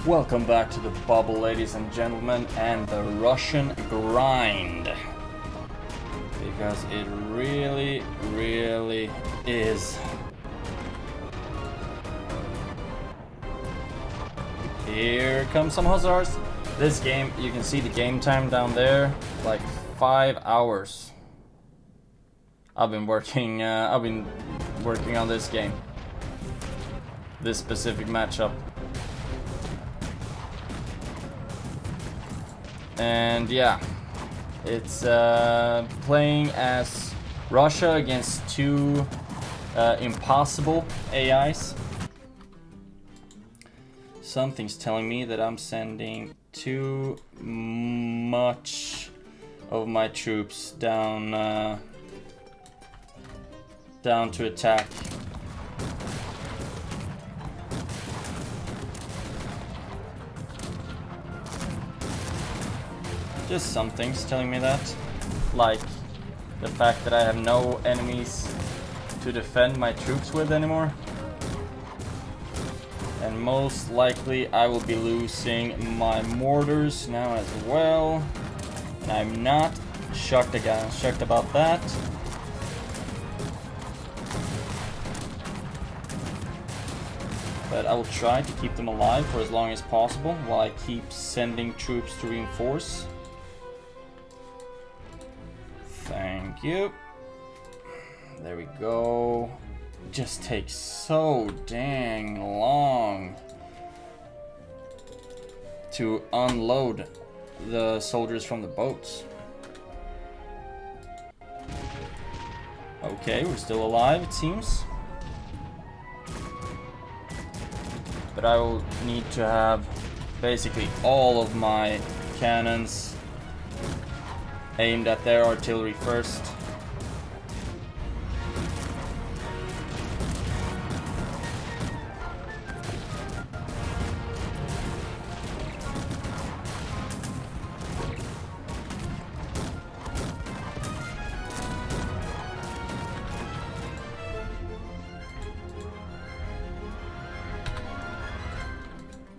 Welcome back to the bubble, ladies and gentlemen, and the Russian grind. Because it really is. Here comes some hussars. This game, you can see the game time down there, like 5 hours. I've been working on this game. This specific matchup. And yeah, it's playing as Russia against two impossible AIs. Something's telling me that I'm sending too much of my troops down to attack. Just something's telling me that, like the fact that I have no enemies to defend my troops with anymore. And most likely I will be losing my mortars now as well. And I'm not shocked about that. But I will try to keep them alive for as long as possible while I keep sending troops to reinforce. Thank you. There we go. It just takes so dang long to unload the soldiers from the boats. Okay, we're still alive, it seems. But I will need to have basically all of my cannons aimed at their artillery first.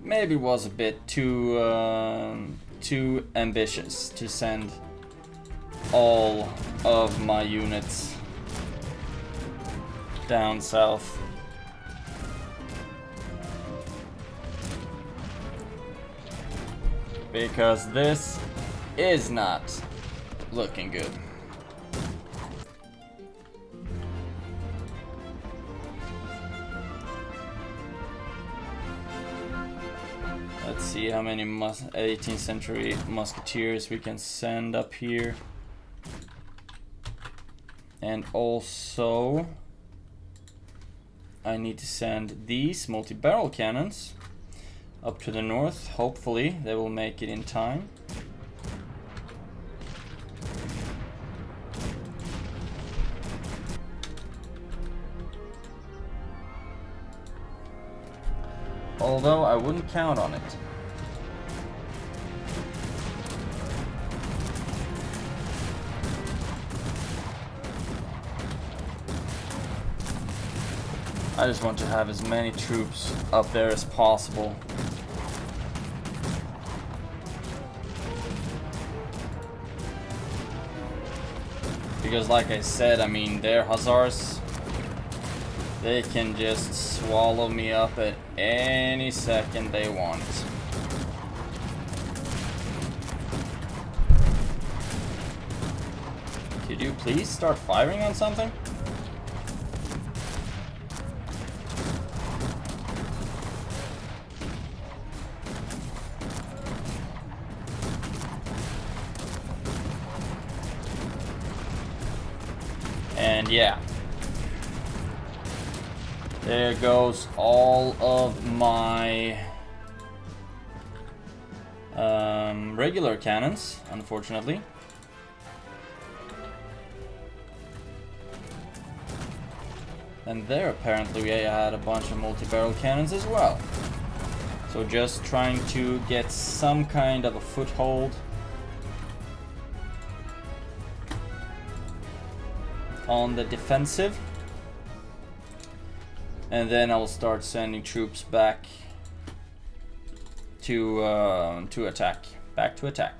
Maybe it was a bit too ambitious to send all of my units down south. Because this is not looking good. Let's see how many 18th century musketeers we can send up here. And also, I need to send these multi-barrel cannons up to the north. Hopefully, they will make it in time. Although, I wouldn't count on it. I just want to have as many troops up there as possible. Because like I said, I mean, their hussars, they can just swallow me up at any second they want. Could you please start firing on something? And yeah, there goes all of my regular cannons, unfortunately. And there apparently I had a bunch of multi-barrel cannons as well. So just trying to get some kind of a foothold on the defensive. And then I will start sending troops back to attack. Back to attack.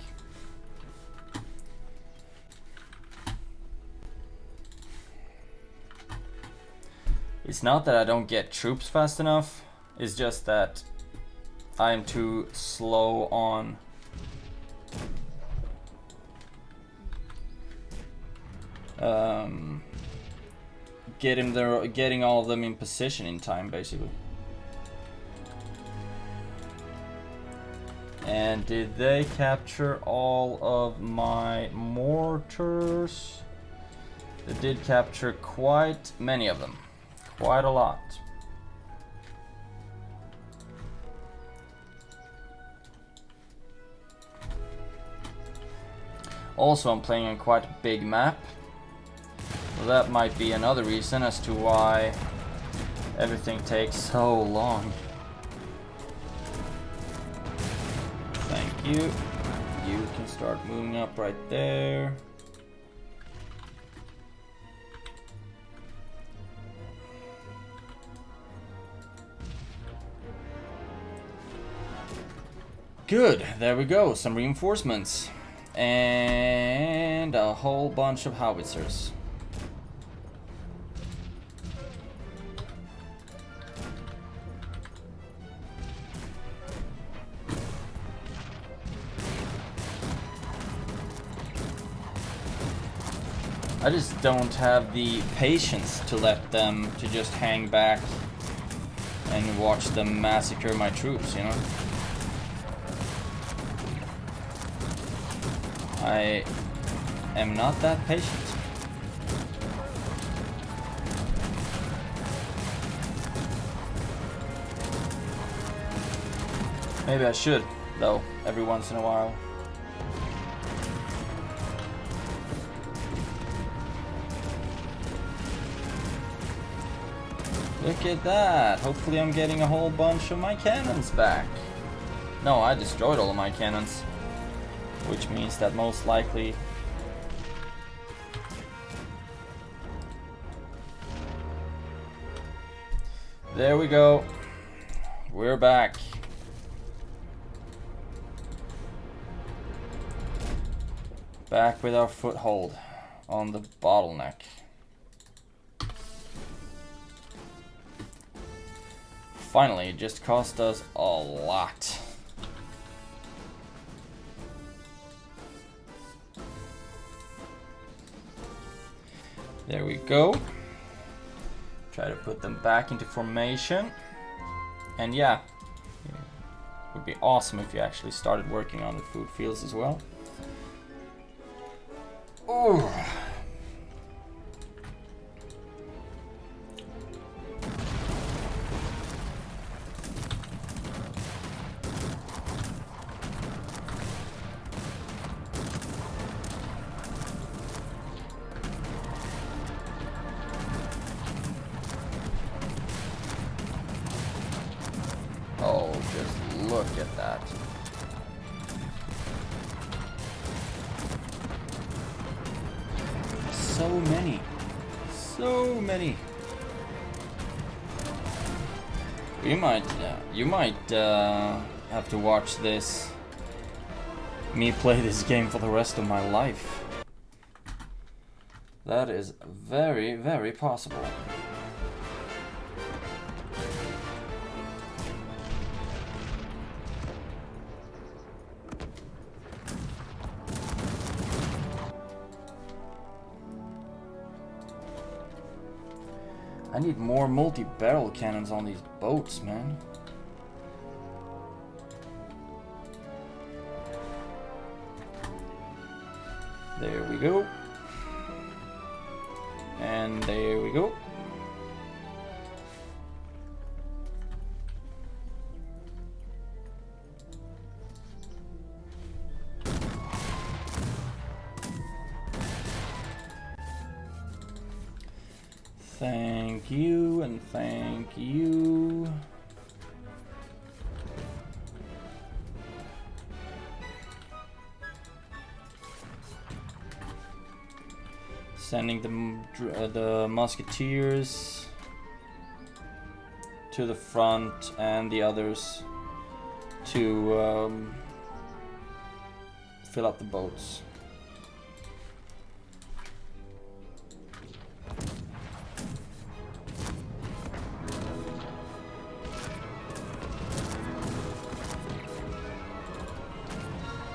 It's not that I don't get troops fast enough, it's just that I'm too slow on getting all of them in position in time, basically. And did they capture all of my mortars? They did capture quite many of them. Quite a lot. Also, I'm playing on quite a big map. So that might be another reason as to why everything takes so long. Thank you. You can start moving up right there. Good, there we go, some reinforcements. And a whole bunch of howitzers. I just don't have the patience to let them to just hang back and watch them massacre my troops, you know? I am not that patient. Maybe I should, though, every once in a while. Look at that! Hopefully I'm getting a whole bunch of my cannons back. No, I destroyed all of my cannons. Which means that most likely there we go. We're back. Back with our foothold on the bottleneck. Finally, it just cost us a lot. There we go. Try to put them back into formation. And yeah, it would be awesome if you actually started working on the food fields as well. Oh. Oh, just look at that. So many. So many. You might have to watch this. Me play this game for the rest of my life. That is very, very possible. I need more multi-barrel cannons on these boats, man. There we go. And there we go. Thank you and thank you. Sending the musketeers to the front and the others to fill up the boats.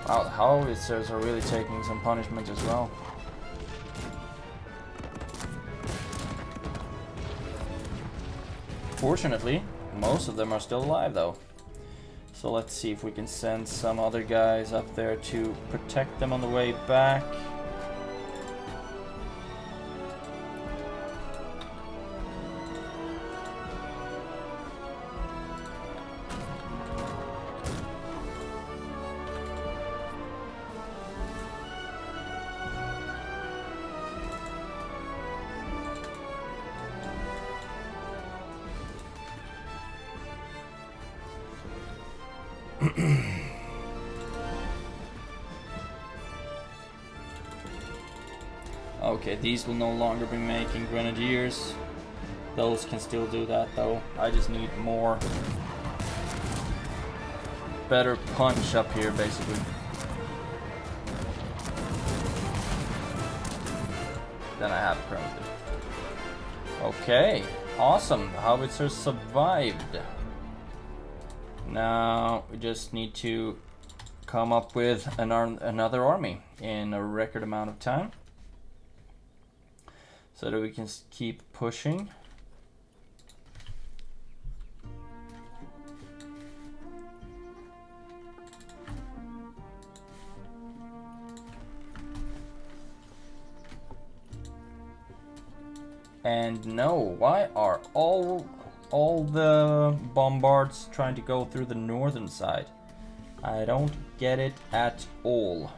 Wow, the howitzers are really taking some punishment as well. Fortunately, most of them are still alive though. So let's see if we can send some other guys up there to protect them on the way back. Okay, these will no longer be making grenadiers. Those can still do that though. I just need more better punch up here basically. Than I have currently. Okay, awesome. The howitzers survived. Now we just need to come up with another army in a record amount of time so that we can keep pushing. And no, why are all the bombards trying to go through the northern side? I don't get it at all.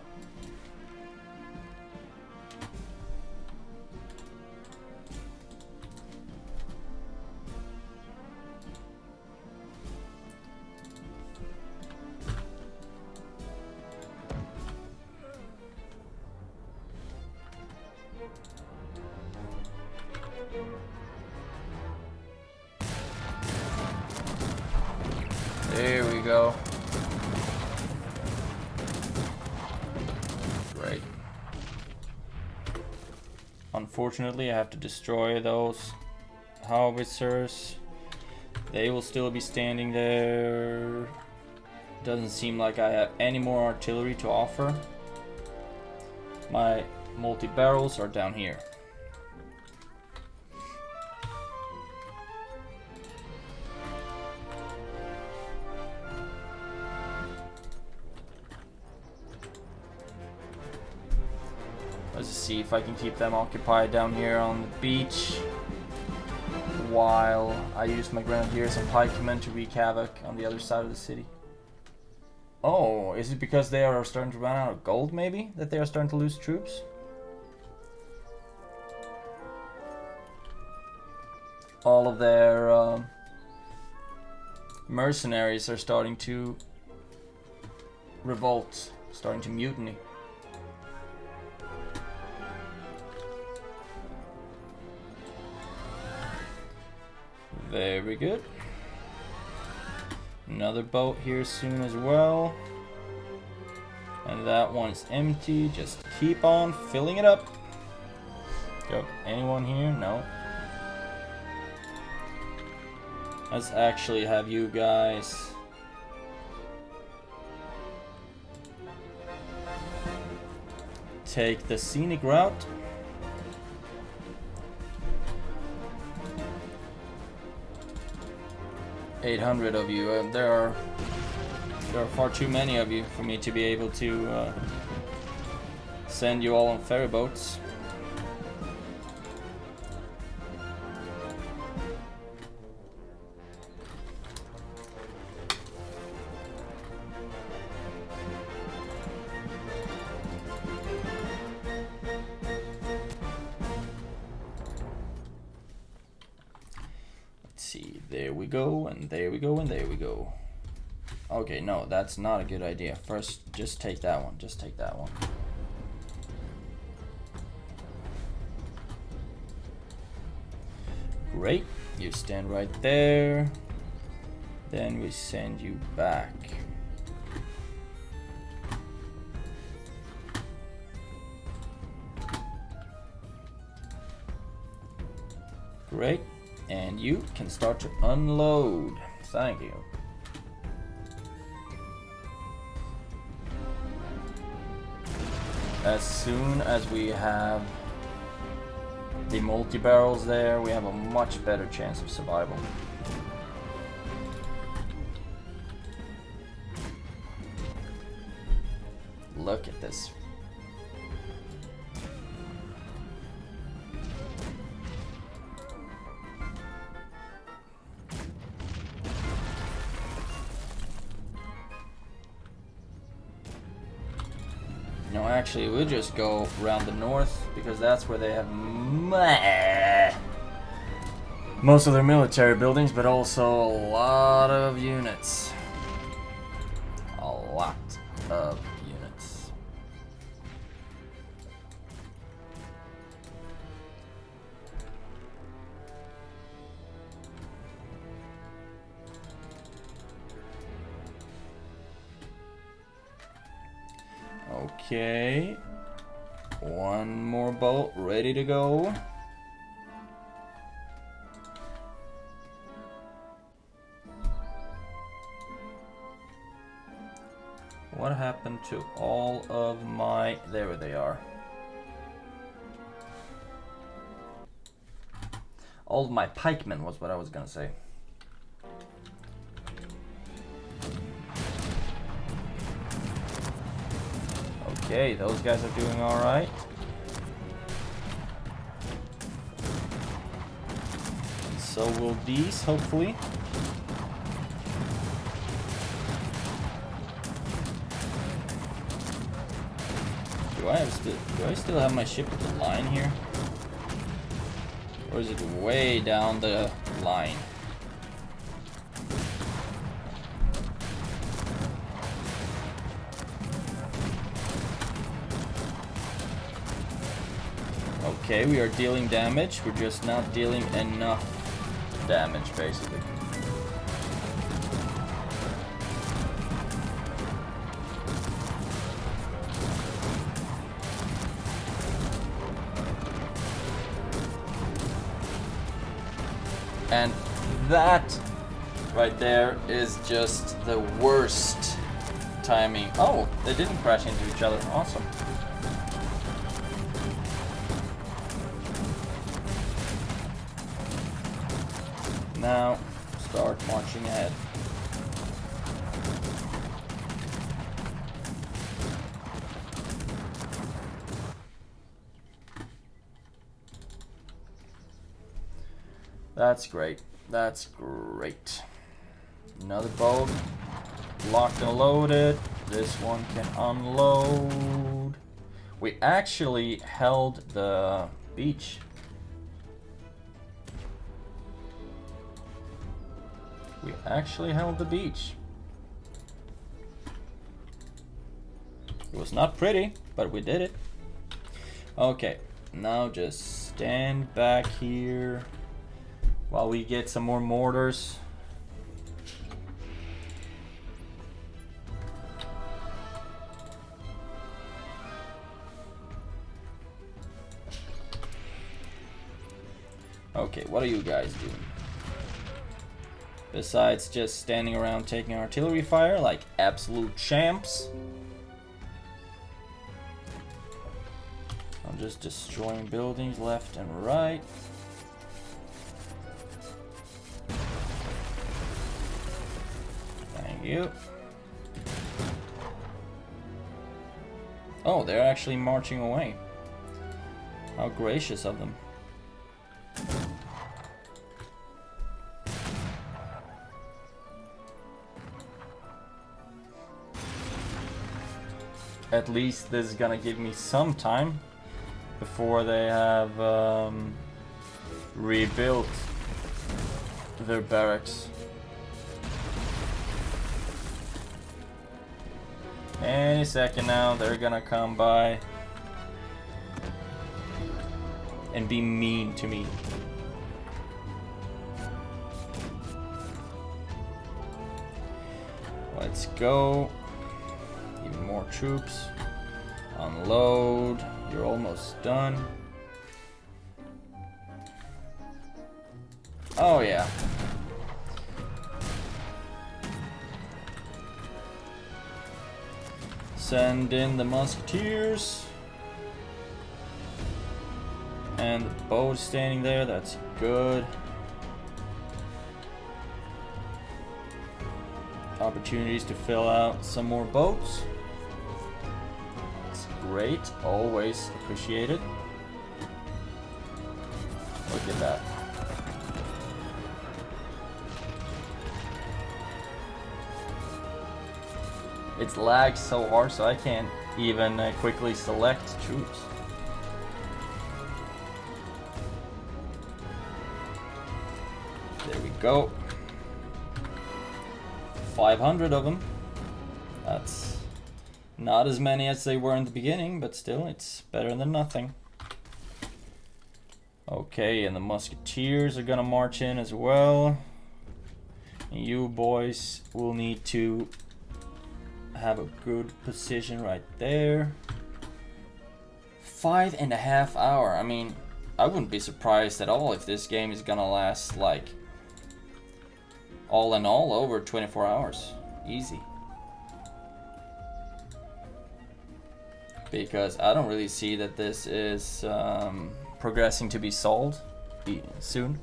There we go. Great. Unfortunately, I have to destroy those howitzers. They will still be standing there. Doesn't seem like I have any more artillery to offer. My multi-barrels are down here. Let's see if I can keep them occupied down here on the beach while I use my grenadiers and pikemen to wreak havoc on the other side of the city. Oh, is it because they are starting to run out of gold maybe that they are starting to lose troops? All of their mercenaries are starting to revolt, starting to mutiny. Very good. Another boat here soon as well. And that one's empty. Just keep on filling it up. Go. Anyone here? No. Let's actually have you guys take the scenic route. 800 of you, and there are far too many of you for me to be able to send you all on ferry boats. See, there we go, and there we go, and there we go. Okay, no, that's not a good idea. First, just take that one. Just take that one. Great. You stand right there. Then we send you back. great. And you can start to unload. Thank you. As soon as we have the multi-barrels there, we have a much better chance of survival. Look at this. No, actually, we'll just go around the north because that's where they have most of their military buildings, but also a lot of units. A lot of units. Okay. One more boat ready to go. What happened to all of my... There they are. All of my pikemen was what I was gonna say. Okay, those guys are doing alright. So will these, hopefully. Do I still have my ship at the line here? Or is it way down the line? Okay, we are dealing damage. We're just not dealing enough damage, basically. And that right there is just the worst timing. Oh, they didn't crash into each other. Awesome. Now, start marching ahead. That's great. That's great. Another boat. Locked and loaded. This one can unload. We actually held the beach. We actually held the beach. It was not pretty, but we did it. Okay, now just stand back here while we get some more mortars. Okay, what are you guys doing? Besides just standing around taking artillery fire like absolute champs. I'm just destroying buildings left and right. Thank you. Oh, they're actually marching away. How gracious of them. At least this is gonna give me some time before they have rebuilt their barracks. Any second now, they're gonna come by and be mean to me. Let's go. Even more troops. Unload. You're almost done. Oh yeah. Send in the musketeers. And the boat standing there, that's good. Opportunities to fill out some more boats. That's great, always appreciated. Look at that. It's lagged so hard, so I can't even quickly select troops. There we go. 500 of them. That's not as many as they were in the beginning, but still, it's better than nothing. Okay, and the musketeers are gonna march in as well. And you boys will need to have a good position right there. 5.5 hours. I mean, I wouldn't be surprised at all if this game is gonna last like all in all over 24 hours. Easy. Because I don't really see that this is progressing to be solved soon.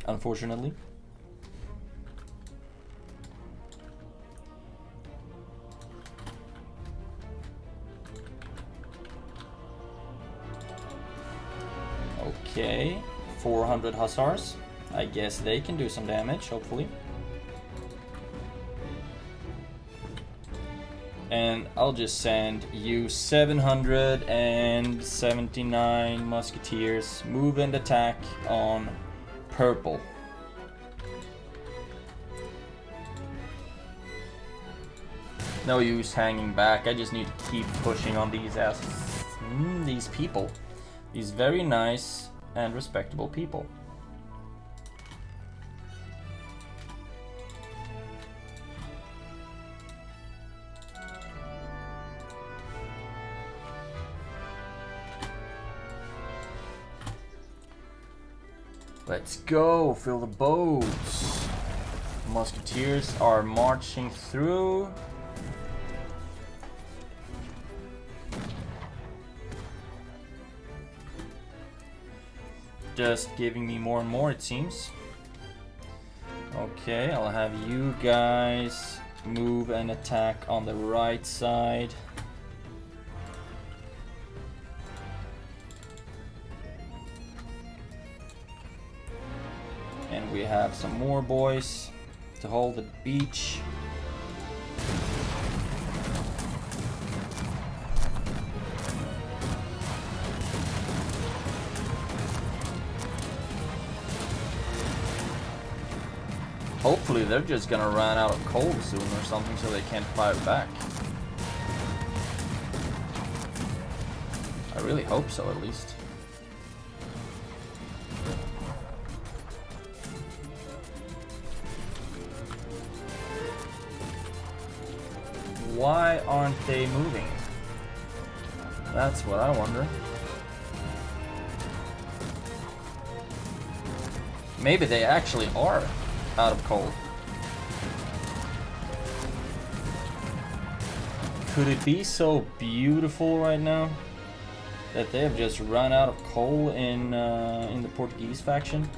Unfortunately. Okay, 400 hussars. I guess they can do some damage, hopefully. And I'll just send you 779 musketeers. Move and attack on purple. No use hanging back. I just need to keep pushing on these these people. These very nice and respectable people. Let's go, fill the boats. Musketeers are marching through. Just giving me more and more, it seems. Okay, I'll have you guys move and attack on the right side. And we have some more boys to hold the beach. Hopefully they're just gonna run out of coal soon or something so they can't fire back. I really hope so, at least. Why aren't they moving? That's what I wonder. Maybe they actually are out of coal. Could it be so beautiful right now that they have just run out of coal in the Portuguese faction?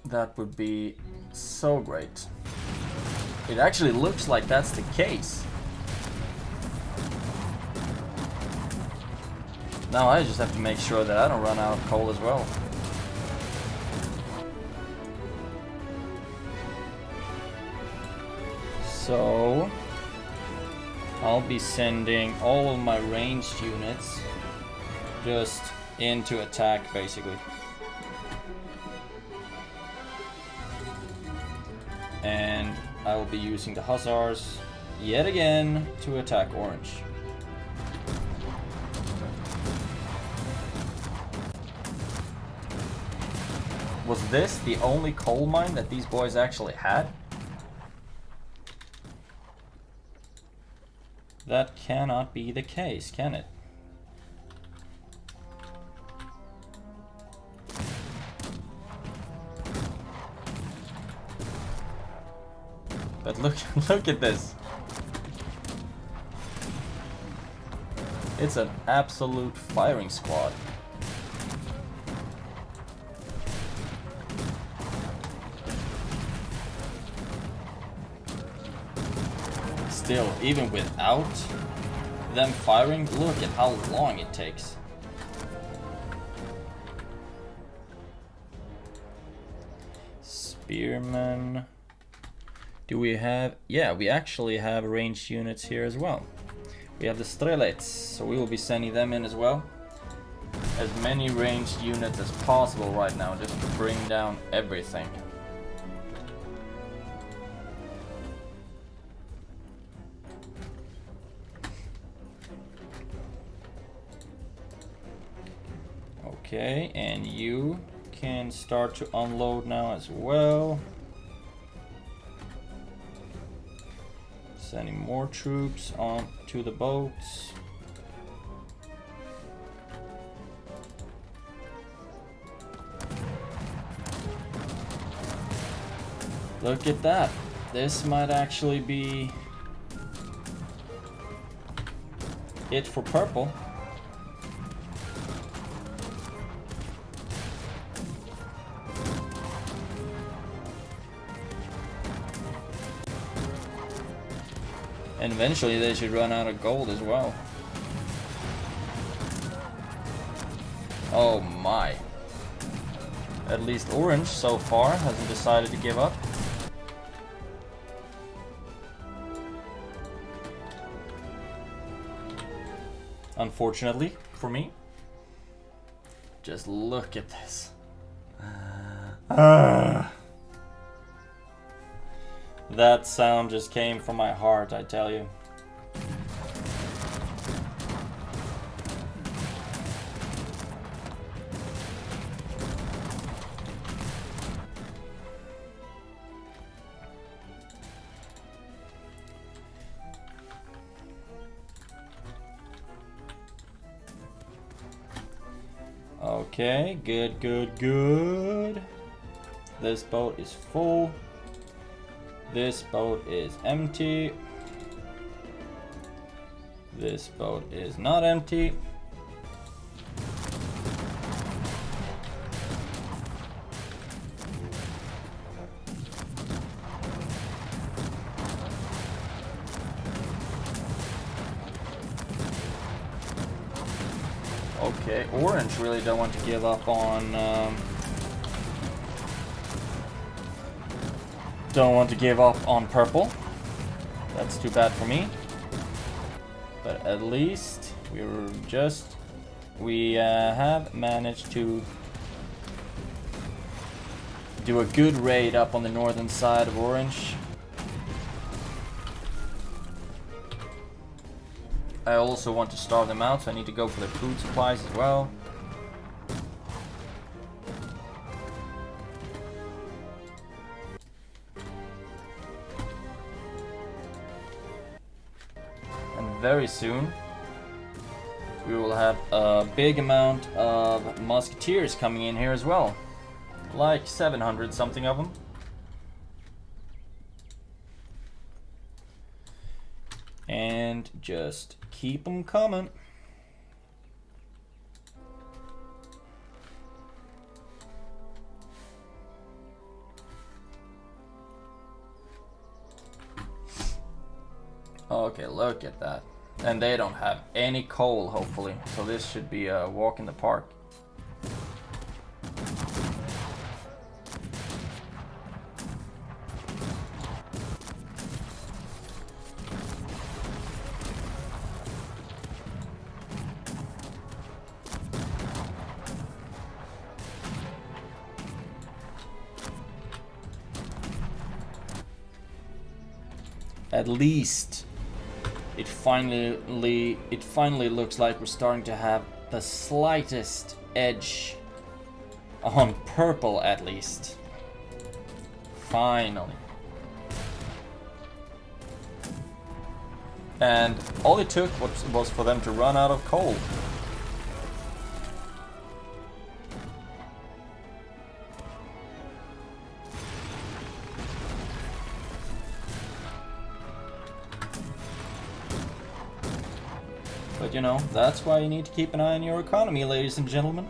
That would be so great. It actually looks like that's the case. Now I just have to make sure that I don't run out of coal as well. So I'll be sending all of my ranged units just into attack, basically. And I will be using the hussars. yet again to attack orange. Was this the only coal mine that these boys actually had? That cannot be the case, can it? But look at this. It's an absolute firing squad. Still, even without them firing, look at how long it takes. Spearmen. Do we have... yeah, we actually have ranged units here as well. We have the Strelets, so we will be sending them in as well. As many ranged units as possible right now, just to bring down everything. Okay, and you can start to unload now as well. Sending more troops on to the boats. Look at that. This might actually be it for purple. And eventually they should run out of gold as well. Oh my. At least orange so far hasn't decided to give up. Unfortunately for me. Just look at this. That sound just came from my heart, I tell you. Okay, good, good, good. This boat is full. This boat is empty. This boat is not empty. Okay, orange really don't want to give up on purple. That's too bad for me. But at least we have managed to do a good raid up on the northern side of orange. I also want to starve them out, so I need to go for the food supplies as well. Very soon we will have a big amount of musketeers coming in here as well, like 700 something of them. And just keep them coming. Okay, look at that. And they don't have any coal, hopefully, so this should be a walk in the park. At least It finally looks like we're starting to have the slightest edge on purple, at least. Finally. And all it took was for them to run out of coal. But you know, that's why you need to keep an eye on your economy, ladies and gentlemen.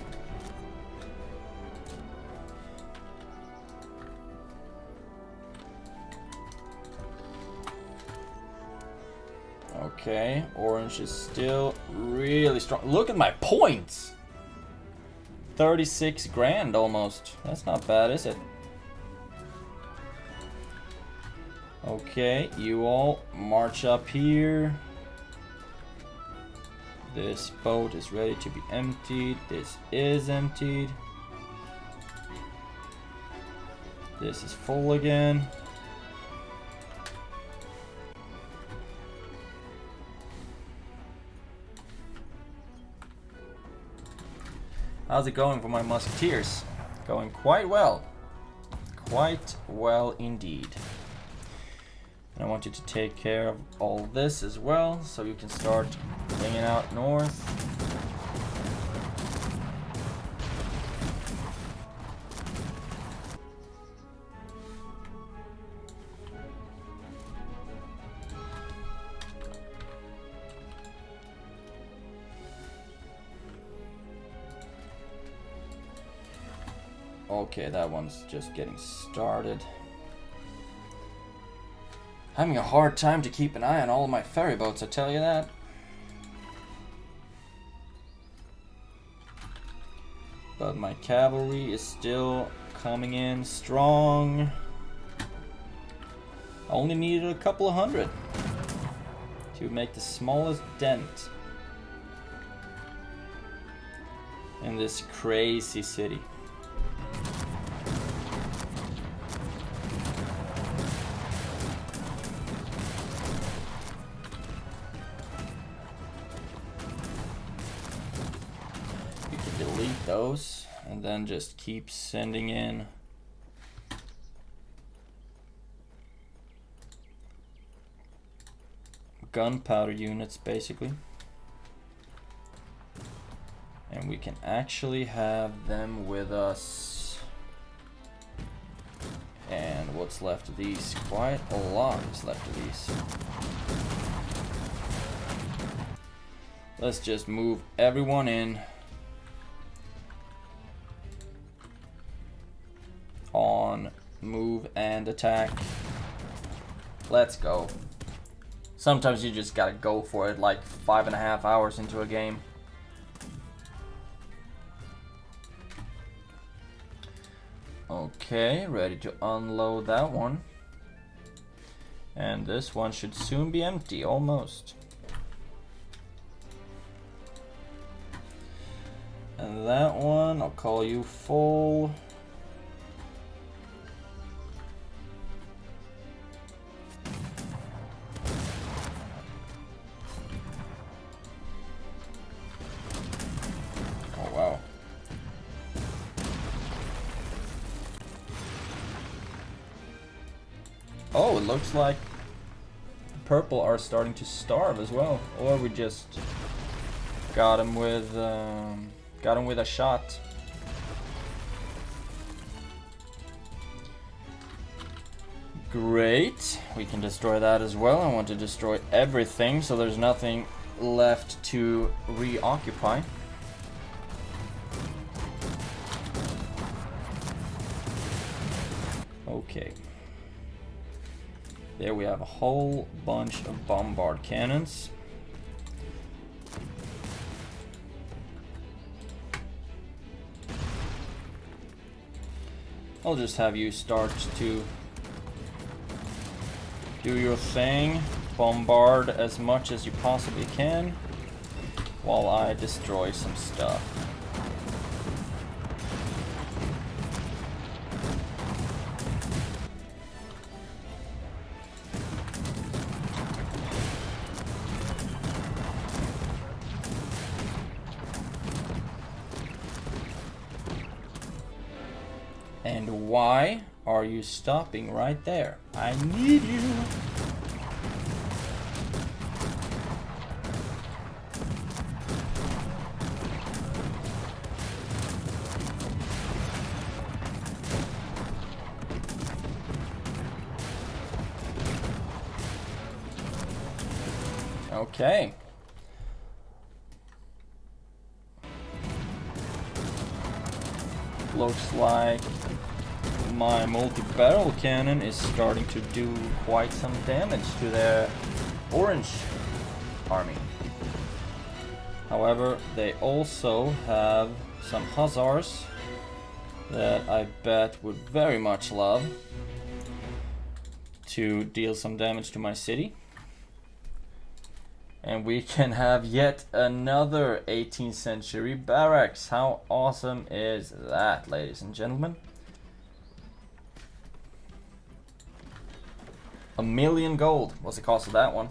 Okay, orange is still really strong. Look at my points! 36 grand almost. That's not bad, is it? Okay, you all march up here. This boat is ready to be emptied. This is emptied. This is full again. How's it going for my musketeers? Going quite well. Quite well indeed. And I want you to take care of all this as well, so you can start flinging out north. Okay, that one's just getting started. Having a hard time to keep an eye on all of my ferry boats, I tell you that. But my cavalry is still coming in strong. I only needed a couple of hundred to make the smallest dent in this crazy city. Those, and then just keep sending in gunpowder units basically, and we can actually have them with us. And what's left of these? Quite a lot is left of these. Let's just move everyone in on move and attack. Let's go. Sometimes you just gotta go for it, like 5.5 hours into a game. Okay, ready to unload that one. And this one should soon be empty, almost. And that one, I'll call you full. Oh, it looks like purple are starting to starve as well, or we just got him with a shot. Great, we can destroy that as well. I want to destroy everything, so there's nothing left to reoccupy. Okay. There we have a whole bunch of bombard cannons. I'll just have you start to do your thing. Bombard as much as you possibly can while I destroy some stuff. And why are you stopping right there? I need you. Okay. Looks like my multi-barrel cannon is starting to do quite some damage to the orange army. However, they also have some hussars that I bet would very much love to deal some damage to my city. And we can have yet another 18th century barracks. How awesome is that, ladies and gentlemen? $1 million gold was the cost of that one.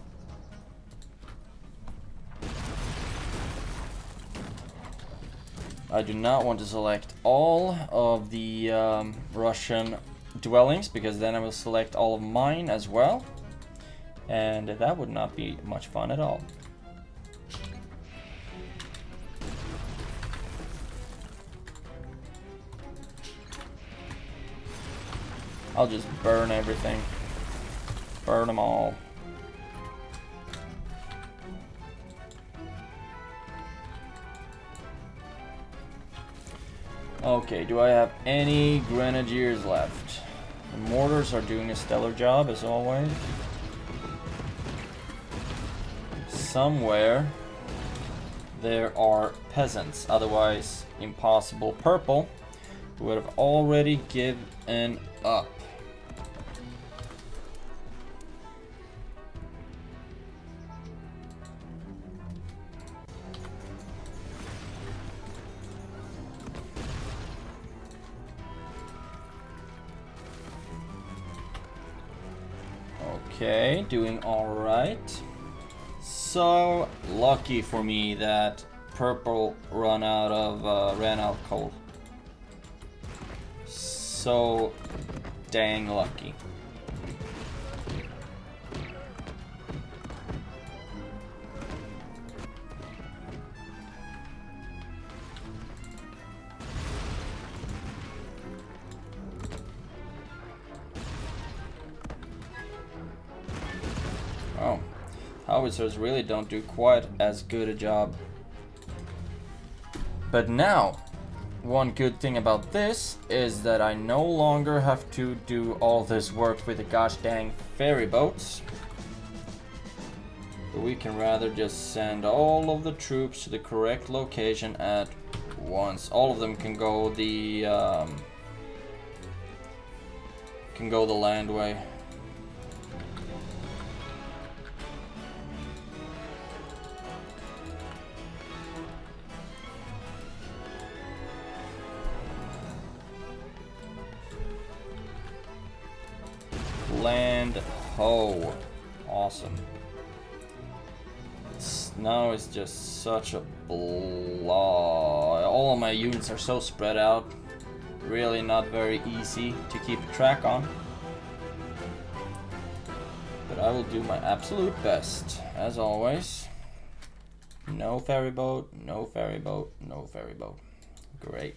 I do not want to select all of the Russian dwellings, because then I will select all of mine as well. And that would not be much fun at all. I'll just burn everything. Burn them all. Okay, do I have any grenadiers left? The mortars are doing a stellar job as always. Somewhere there are peasants, otherwise impossible purple, who would have already given up. Okay, doing all right. So lucky for me that purple ran out of coal. So dang lucky. Oh. Howitzers really don't do quite as good a job. But now, one good thing about this is that I no longer have to do all this work with the gosh dang ferry boats. But we can rather just send all of the troops to the correct location at once. All of them can go the landway. Land ho. Awesome. Now it's just such a blah. All of my units are so spread out. Really not very easy to keep track on. But I will do my absolute best, as always. No ferry boat, no ferry boat, no ferry boat. Great.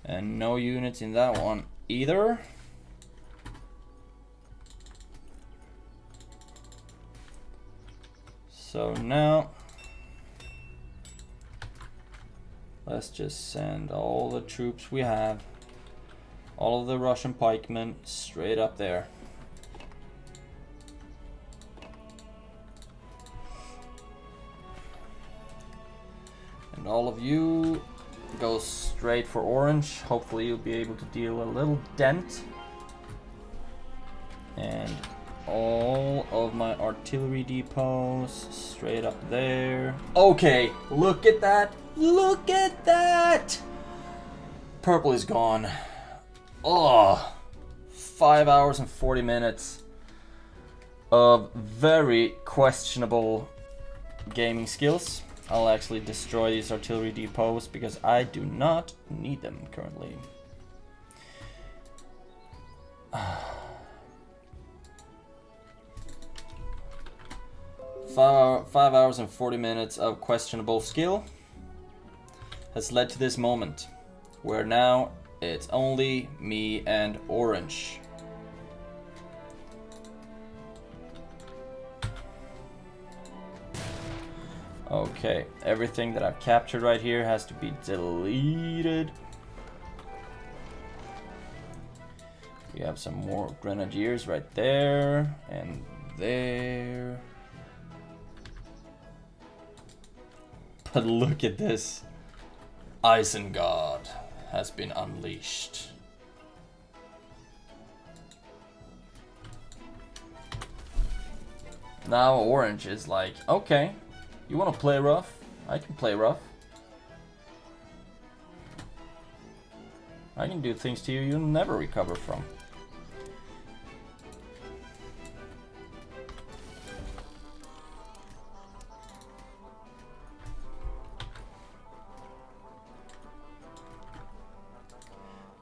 And no units in that one either. So now, let's just send all the troops we have, all of the Russian pikemen, straight up there. And all of you go straight for orange. Hopefully you'll be able to deal a little dent. And all of my artillery depots straight up there. Okay, look at that. Look at that. Purple is gone. Oh, 5 hours and 40 minutes of very questionable gaming skills. I'll actually destroy these artillery depots because I do not need them currently. Five hours and 40 minutes of questionable skill has led to this moment, where now it's only me and Orange. Okay, everything that I've captured right here has to be deleted. We have some more grenadiers right there and there. But look at this. Isengard has been unleashed. Now Orange is like, okay, you want to play rough? I can play rough. I can do things to you you'll never recover from.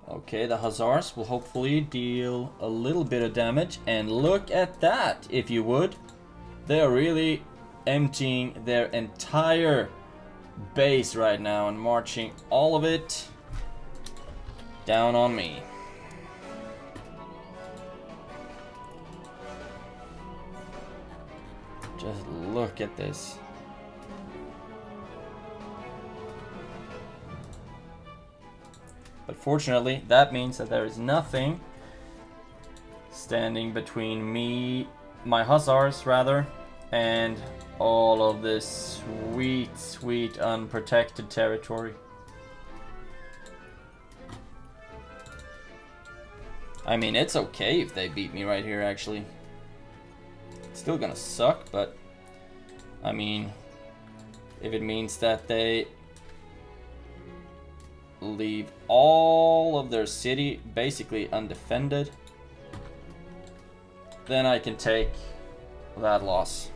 Okay, the Hussars will hopefully deal a little bit of damage. And look at that, if you would. They are really emptying their entire base right now and marching all of it down on me. Just look at this. But fortunately, that means that there is nothing standing between me, my Hussars rather, and all of this sweet, sweet unprotected territory. I mean, it's okay if they beat me right here, actually. It's still gonna suck, but I mean, if it means that they leave all of their city basically undefended, then I can take that loss.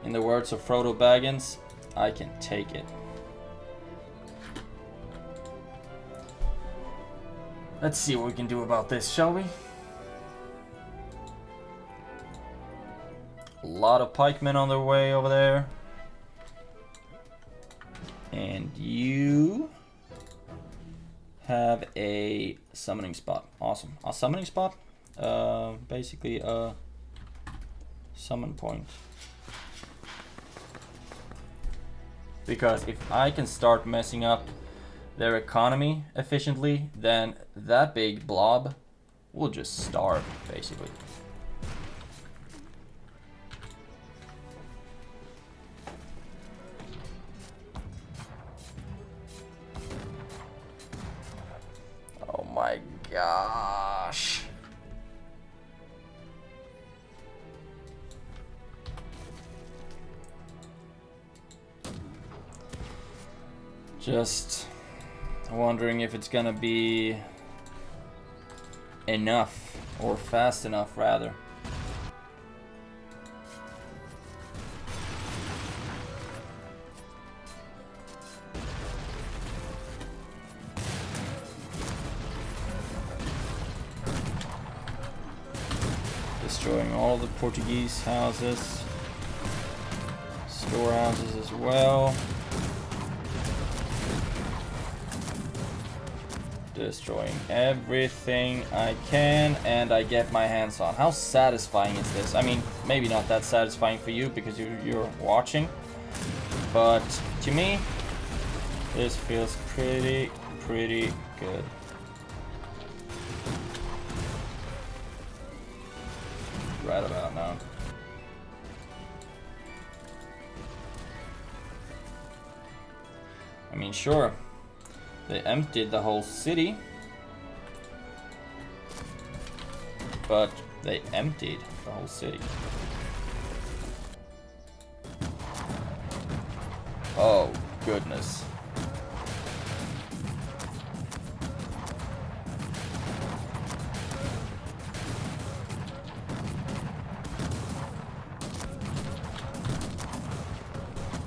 In the words of Frodo Baggins, I can take it. Let's see what we can do about this, shall we? A lot of pikemen on their way over there. And you have a summoning spot. Awesome. A summoning spot? Basically a summon point. Because if I can start messing up their economy efficiently, then that big blob will just starve, basically. Oh my gosh. Just wondering if it's gonna be enough, or fast enough rather. Destroying all the Portuguese houses, storehouses as well. Destroying everything I can and I get my hands on. How satisfying is this? I mean, maybe not that satisfying for you because you're watching, but to me, this feels pretty good. Right about now. I mean, sure. They emptied the whole city, but they emptied the whole city. Oh, goodness.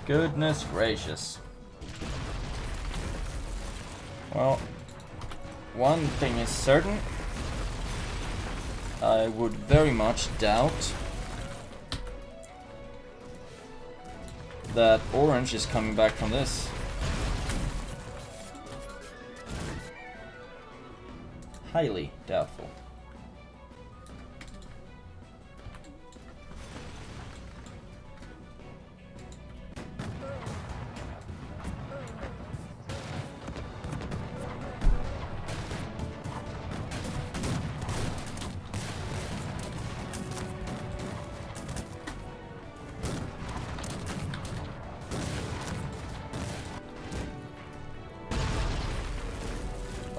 Goodness gracious. Well, one thing is certain. I would very much doubt that orange is coming back from this. Highly doubtful.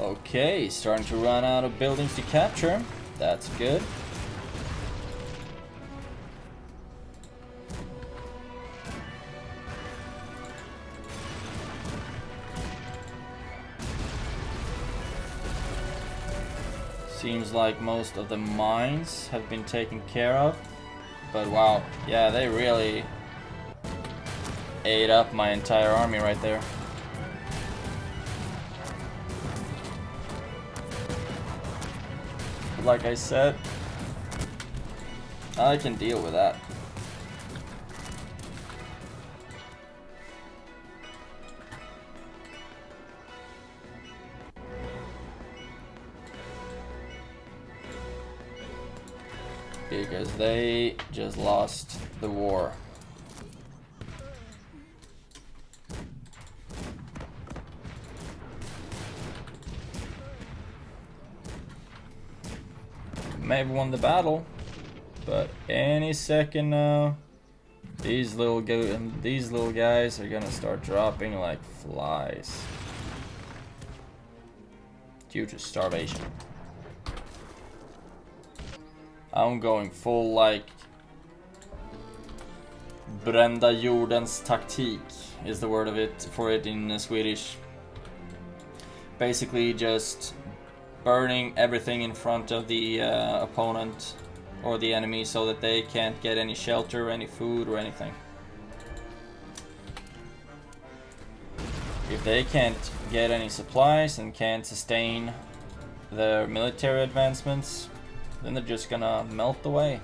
Okay, starting to run out of buildings to capture. That's good. Seems like most of the mines have been taken care of. But wow, yeah, they really ate up my entire army right there. Like I said, I can deal with that. Because they just lost the war. May have won the battle, but any second now, these little guys are gonna start dropping like flies due to starvation. I'm going full like brända jordens taktik is the word of it for it in Swedish. Basically just burning everything in front of the opponent or the enemy so that they can't get any shelter, any food or anything. If they can't get any supplies and can't sustain their military advancements, then they're just gonna melt away.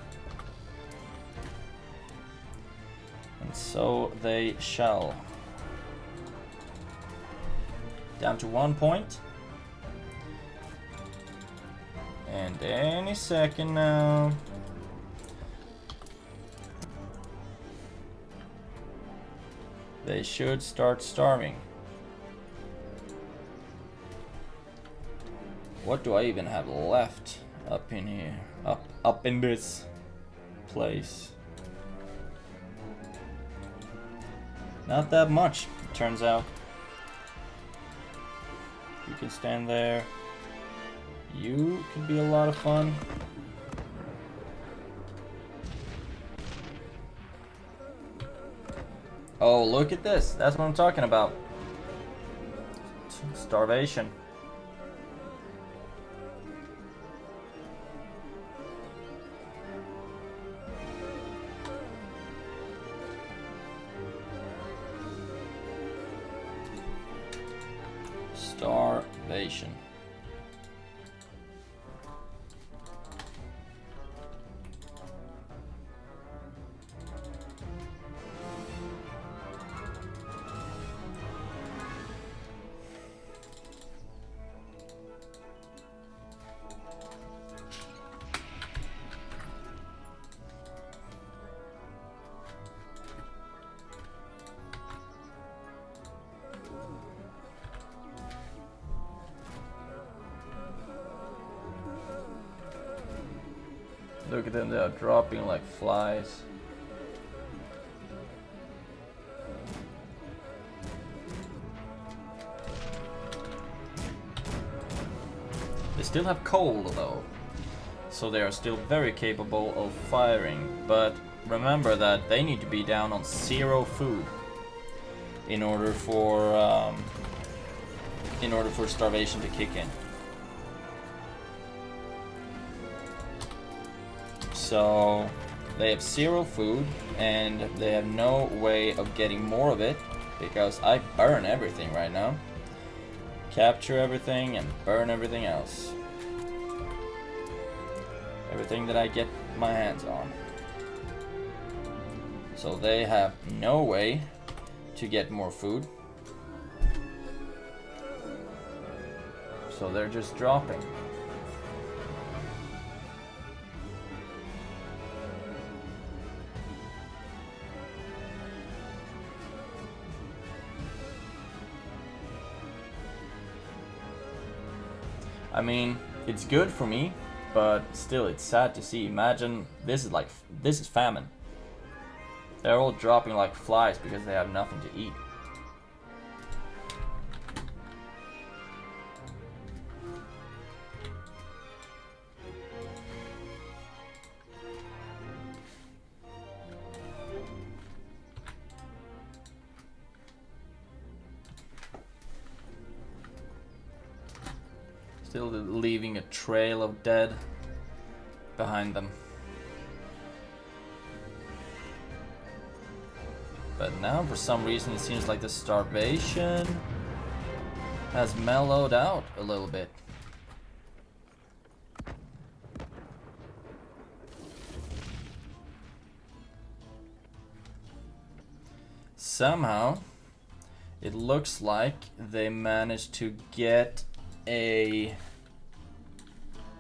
And so they shall. Down to 1 point. And any second now. They should start starving. What do I even have left up in here? Up in this place. Not that much, it turns out. You can stand there. You could be a lot of fun. Oh, look at this. That's what I'm talking about. Starvation. Starvation. Look at them, they are dropping like flies. They still have coal though, so they are still very capable of firing, but remember that they need to be down on 0 food in order for starvation to kick in. So they have 0 food and they have no way of getting more of it because I burn everything right now. capture everything and burn everything else. Everything that I get my hands on. So they have no way to get more food. So they're just dropping. I mean, it's good for me, but still it's sad to see. Imagine this is famine. They're all dropping like flies because they have nothing to eat. Still leaving a trail of dead behind them. But now, for some reason, it seems like the starvation has mellowed out a little bit. Somehow, it looks like they managed to get a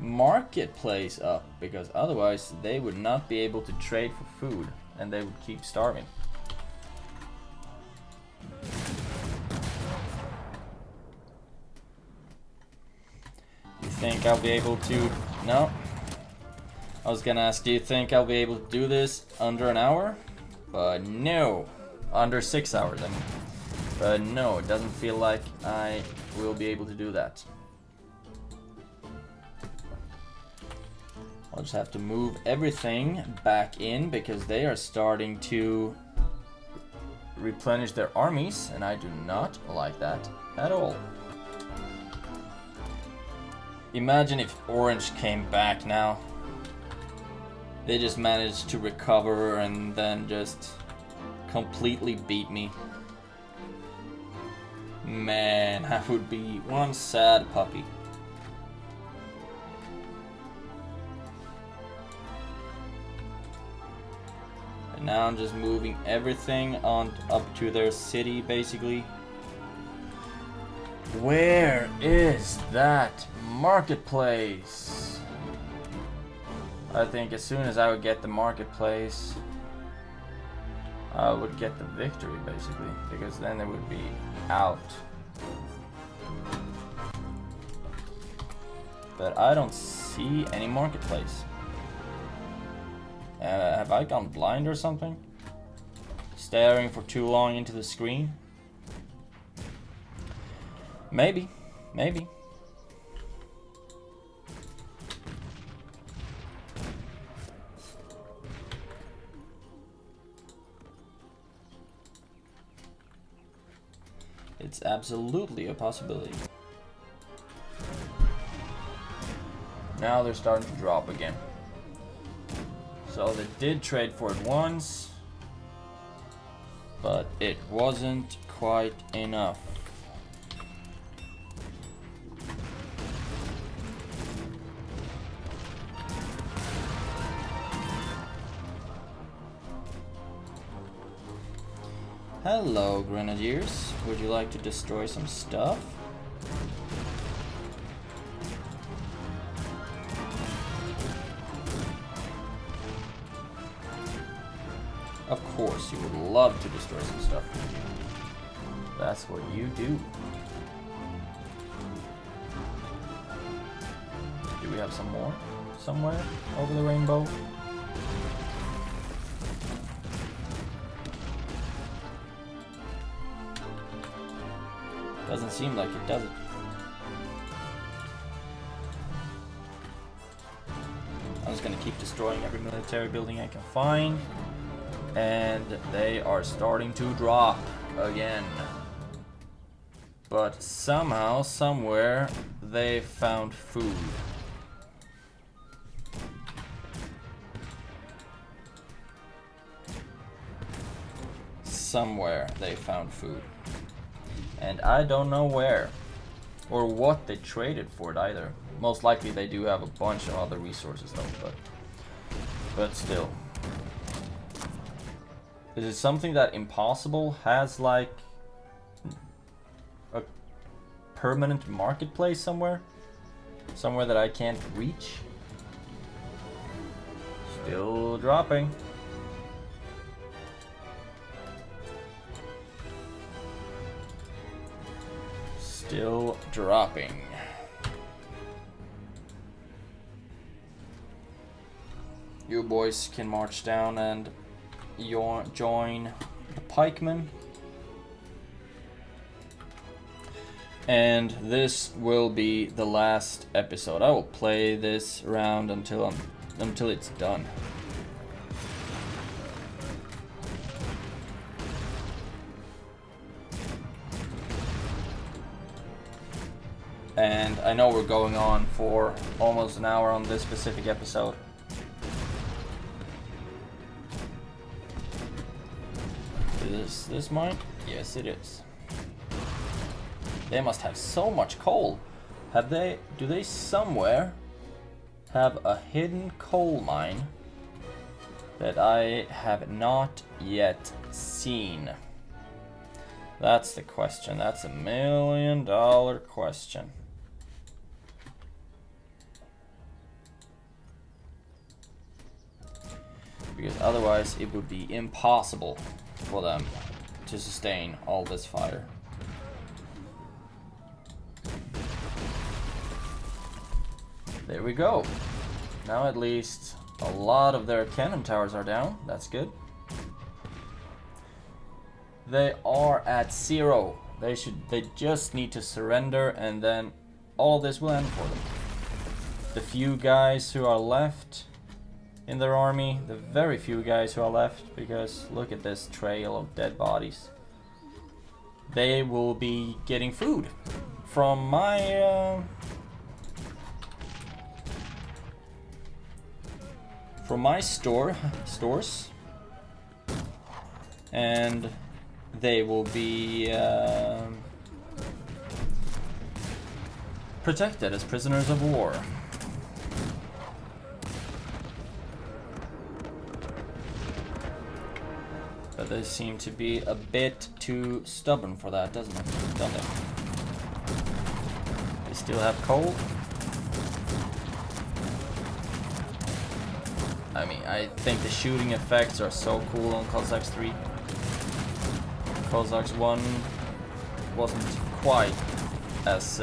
marketplace up, because otherwise they would not be able to trade for food and they would keep starving. You think I'll be able to? No. I was gonna ask, do you think I'll be able to do this under an hour? But no. Under 6 hours, I mean. But no, it doesn't feel like I will be able to do that. I'll just have to move everything back in because they are starting to replenish their armies, and I do not like that at all. Imagine if Orange came back now. They just managed to recover and then just completely beat me. Man, that would be one sad puppy. And now I'm just moving everything on up to their city, basically. Where is that marketplace? I think as soon as I would get the marketplace, I would get the victory, basically, because then it would be out. But I don't see any marketplace. Have I gone blind or something? Staring for too long into the screen? Maybe. Maybe. It's absolutely a possibility. Now they're starting to drop again. So they did trade for it once, but it wasn't quite enough. Hello, Grenadiers. Would you like to destroy some stuff? Of course, you would love to destroy some stuff. That's what you do. Do we have some more somewhere over the rainbow? Doesn't seem like it, does it? I'm just gonna keep destroying every military building I can find. And they are starting to drop again. But somehow, somewhere, they found food. Somewhere they found food. And I don't know where. or what they traded for it either. Most likely they do have a bunch of other resources though, but still. Is it something that Impossible has like a permanent marketplace somewhere? Somewhere that I can't reach? Still dropping. Still dropping. You boys can march down and join the pikemen. And this will be the last episode. I will play this round until it's done. And I know we're going on for almost an hour on this specific episode. Is this mine? Yes, it is. They must have so much coal. Do they somewhere have a hidden coal mine that I have not yet seen? That's the question. That's $1 million question. Because otherwise it would be impossible for them to sustain all this fire. There we go. Now at least a lot of their cannon towers are down. That's good. They are at 0. They just need to surrender and then all this will end for them. The few guys who are left in their army, the very few guys who are left, because look at this trail of dead bodies. They will be getting food from my stores, and they will be protected as prisoners of war. But they seem to be a bit too stubborn for that, don't they? They still have coal. I mean, I think the shooting effects are so cool on Cossacks 3. Cossacks 1 wasn't quite as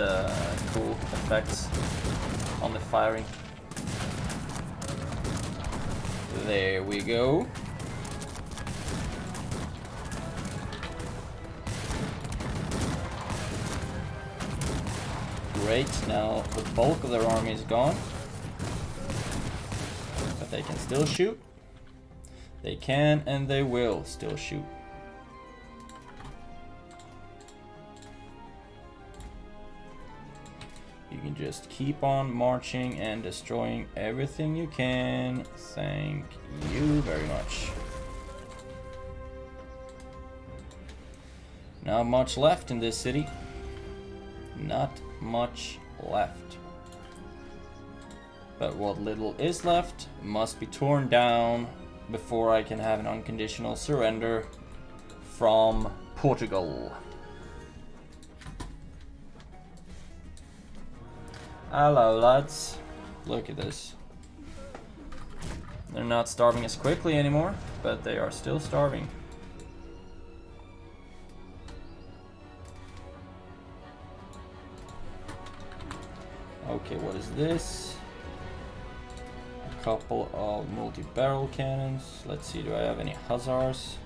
cool effects on the firing. There we go. Great, now the bulk of their army is gone. But they can still shoot. They can and they will still shoot. You can just keep on marching and destroying everything you can. Thank you very much. Not much left in this city. Not much left. But what little is left must be torn down before I can have an unconditional surrender from Portugal. Hello lads, look at this. They're not starving as quickly anymore, but they are still starving. Okay, what is this? A couple of multi-barrel cannons. Let's see, do I have any hussars?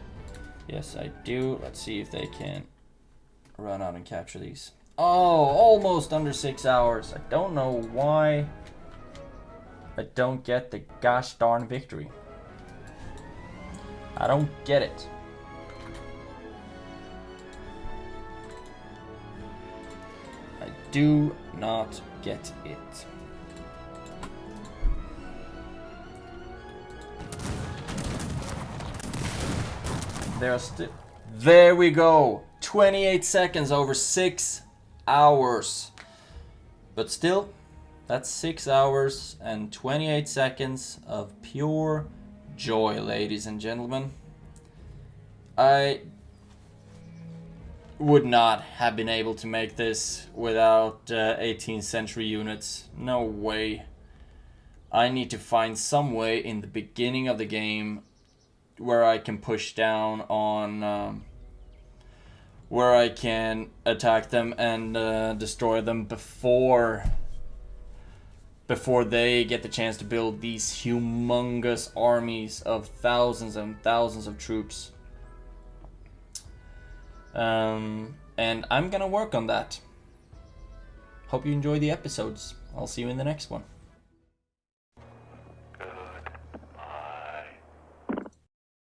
Yes, I do. Let's see if they can run out and capture these. Oh, almost under 6 hours. I don't know why I don't get the gosh darn victory. I don't get it. I do not get it. There we go. 28 seconds over 6 hours. But still, that's 6 hours and 28 seconds of pure joy, ladies and gentlemen. I would not have been able to make this without 18th century units. No way. I need to find some way in the beginning of the game where I can push down on where I can attack them and destroy them before they get the chance to build these humongous armies of thousands and thousands of troops. And I'm gonna work on that. Hope you enjoy the episodes. I'll see you in the next one.